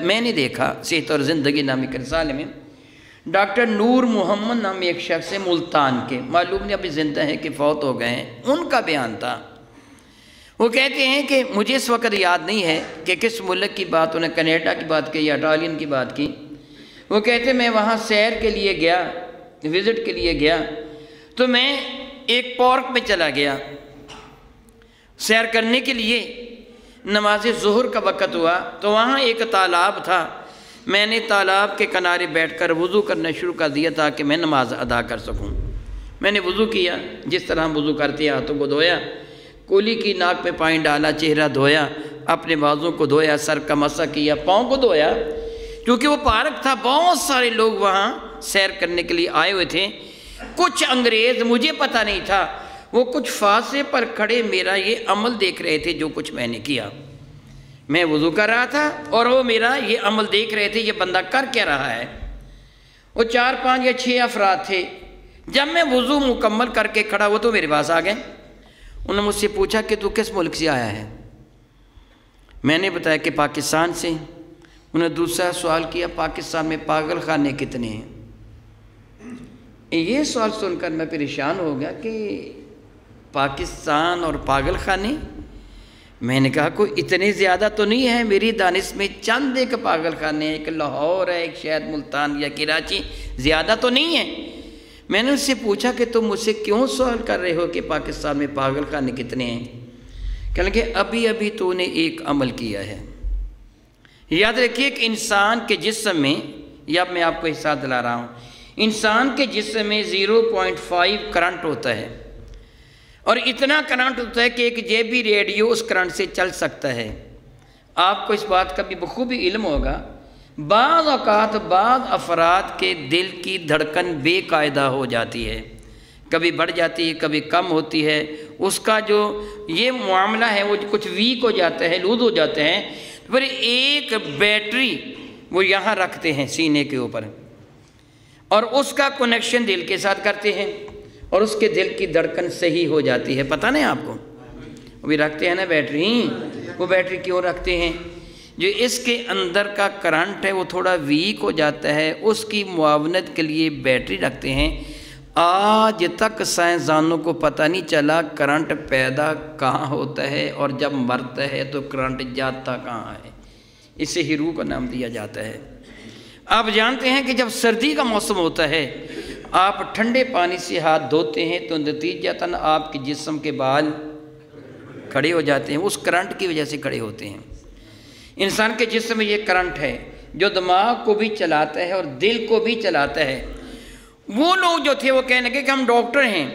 میں نے دیکھا صحت اور زندگی نامی رسالے میں ڈاکٹر نور محمد نامی ایک شخص ملتان کے، معلوم نہیں ابھی زندہ ہیں کہ فوت ہو گئے ہیں، ان کا بیان تھا۔ وہ کہتے ہیں کہ مجھے اس وقت یاد نہیں ہے کہ کس ملک کی بات، انہیں کینیڈا کی بات کی یا اٹالین کی بات کی۔ وہ کہتے میں وہاں سیر کے لیے گیا، وزٹ کے لیے گیا، تو میں ایک پارک میں چلا گیا سیر کرنے کے لیے۔ نماز ظہر کا وقت ہوا تو وہاں ایک تالاب تھا، میں نے تالاب کے کنارے بیٹھ کر وضو کرنا شروع کر دیا تاکہ میں نماز ادا کر سکوں۔ میں نے وضو کیا جس طرح ہم وضو کرتے ہیں، ہاتھوں کو دھویا، کولی کی ناک پہ پانی ڈالا، چہرہ دھویا، اپنے بازوں کو دھویا، سر کا مسح کیا، پاؤں کو دھویا۔ کیونکہ وہ پارک تھا، بہت سارے لوگ وہاں سیر کرنے کے لیے آئے ہوئے تھے۔ کچھ انگریز، مجھے پتہ نہیں تھا، وہ کچھ فاصلے پر کھڑے میرا یہ عمل دیکھ رہے تھے جو کچھ میں نے کیا۔ میں وضو کر رہا تھا اور وہ میرا یہ عمل دیکھ رہے تھے، یہ بندہ کر کیا رہا ہے۔ وہ 4 5 یا 6 افراد تھے۔ جب میں وضو مکمل کر کے کھڑا ہوا تو میرے پاس آ گئے۔ انہوں نے مجھ سے پوچھا کہ تو کس ملک سے آیا ہے؟ میں نے بتایا کہ پاکستان سے۔ انہوں نے دوسرا سوال کیا، پاکستان میں پاگل خانے کتنے ہیں؟ یہ سوال سن کر میں پریشان ہو گیا کہ پاکستان اور پاگل خانے؟ میں نے کہا کوئی اتنے زیادہ تو نہیں ہے، میری دانش میں چند ایک پاگل خانے ہیں، ایک لاہور ہے، ایک شاید ملتان یا کراچی، زیادہ تو نہیں ہے۔ میں نے اس سے پوچھا کہ تم مجھ سے کیوں سوال کر رہے ہو کہ پاکستان میں پاگل خانے کتنے ہیں؟ کہنے لگے ابھی تو نے ایک عمل کیا ہے۔ یاد رکھیے کہ انسان کے جسم میں، یا میں آپ کو حصہ دلا رہا ہوں، انسان کے جسم میں 0.5 کرنٹ ہوتا ہے، اور اتنا کرنٹ ہوتا ہے کہ ایک جیبی ریڈیو اس کرنٹ سے چل سکتا ہے۔ آپ کو اس بات کا بھی بخوبی علم ہوگا، بعض اوقات بعض افراد کے دل کی دھڑکن بے قاعدہ ہو جاتی ہے، کبھی بڑھ جاتی ہے، کبھی کم ہوتی ہے، اس کا جو یہ معاملہ ہے وہ کچھ ویک ہو جاتا ہے، لوز ہو جاتے ہیں۔ پھر ایک بیٹری وہ یہاں رکھتے ہیں سینے کے اوپر، اور اس کا کنیکشن دل کے ساتھ کرتے ہیں، اور اس کے دل کی دھڑکن صحیح ہو جاتی ہے۔ پتہ نہیں آپ کو؟ وہ بھی رکھتے ہیں نا بیٹری۔ وہ بیٹری کیوں رکھتے ہیں؟ جو اس کے اندر کا کرنٹ ہے وہ تھوڑا ویک ہو جاتا ہے، اس کی معاونت کے لیے بیٹری رکھتے ہیں۔ آج تک سائنسدانوں کو پتہ نہیں چلا کرنٹ پیدا کہاں ہوتا ہے اور جب مرتا ہے تو کرنٹ جاتا کہاں ہے۔ اسے ہی روح کا نام دیا جاتا ہے۔ آپ جانتے ہیں کہ جب سردی کا موسم ہوتا ہے، آپ ٹھنڈے پانی سے ہاتھ دھوتے ہیں تو نتیجتاً آپ کے جسم کے بال کھڑے ہو جاتے ہیں، اس کرنٹ کی وجہ سے کھڑے ہوتے ہیں۔ انسان کے جسم میں یہ کرنٹ ہے جو دماغ کو بھی چلاتا ہے اور دل کو بھی چلاتا ہے۔ وہ لوگ جو تھے وہ کہنے لگے کہ ہم ڈاکٹر ہیں،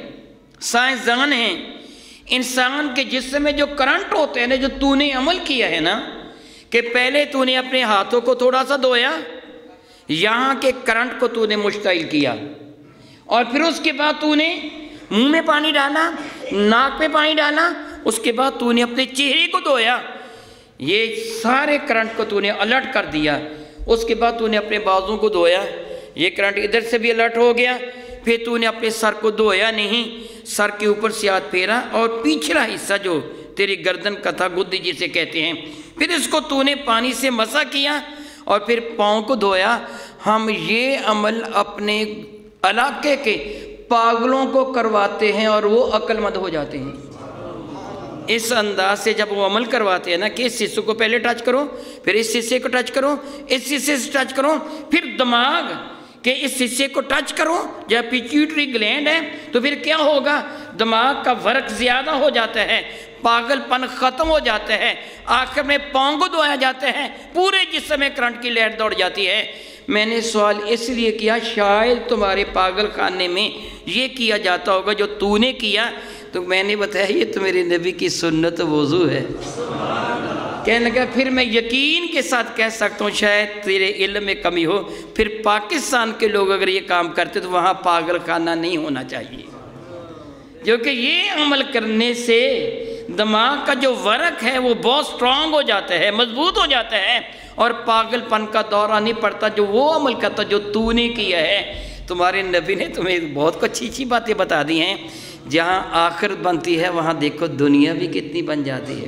سائنسدان ہیں، انسان کے جسم میں جو کرنٹ ہوتے ہیں نا، جو تو نے عمل کیا ہے نا، کہ پہلے تو نے اپنے ہاتھوں کو تھوڑا سا دھویا، یہاں کے کرنٹ کو تو نے مشتعل کیا، اور پھر اس کے بعد تو نے منہ میں پانی ڈالا، ناک پہ پانی ڈالا، اس کے بعد تو نے اپنے چہرے کو دھویا، یہ سارے کرنٹ کو تو نے الرٹ کر دیا۔ اس کے بعد تو نے اپنے بازوں کو دھویا، یہ کرنٹ ادھر سے بھی الرٹ ہو گیا۔ پھر تو نے اپنے سر کو دھویا نہیں، سر کے اوپر سے ہاتھ پھیرا، اور پچھلا حصہ جو تیری گردن کا تھا، گدی جسے کہتے ہیں، پھر اس کو تو نے پانی سے مسح کیا اور پھر پاؤں کو دھویا۔ ہم یہ عمل اپنے علاقے کے پاگلوں کو کرواتے ہیں اور وہ عقل مند ہو جاتے ہیں۔ اس انداز سے جب وہ عمل کرواتے ہیں نا کہ اس حصے کو پہلے ٹچ کرو، پھر اس حصے کو ٹچ کرو، اس حصے سے ٹچ کرو، پھر دماغ کے اس حصے کو ٹچ کرو، جب پیچیوٹری گلینڈ ہے تو پھر کیا ہوگا؟ دماغ کا ورک زیادہ ہو جاتا ہے، پاگل پن ختم ہو جاتا ہے، آخر میں پاؤں کو دھویا جاتا ہے، پورے جسم میں کرنٹ کی لہر دوڑ جاتی ہے۔ میں نے سوال اس لیے کیا، شاید تمہارے پاگل خانے میں یہ کیا جاتا ہوگا جو تو نے کیا، تو میں نے بتایا یہ تو میرے نبی کی سنت وضو ہے۔ کہنے لگا پھر میں یقین کے ساتھ کہہ سکتا ہوں شاید تیرے علم میں کمی ہو، پھر پاکستان کے لوگ اگر یہ کام کرتے تو وہاں پاگل خانہ نہیں ہونا چاہیے، کیونکہ یہ عمل کرنے سے دماغ کا جو ورک ہے وہ بہت سٹرونگ ہو جاتا ہے، مضبوط ہو جاتا ہے، اور پاگل پن کا دورہ نہیں پڑتا جو وہ عمل کرتا جو تو نے کیا ہے۔ تمہارے نبی نے تمہیں بہت کچھ اچھی باتیں بتا دی ہیں۔ جہاں آخرت بنتی ہے وہاں دیکھو دنیا بھی کتنی بن جاتی ہے۔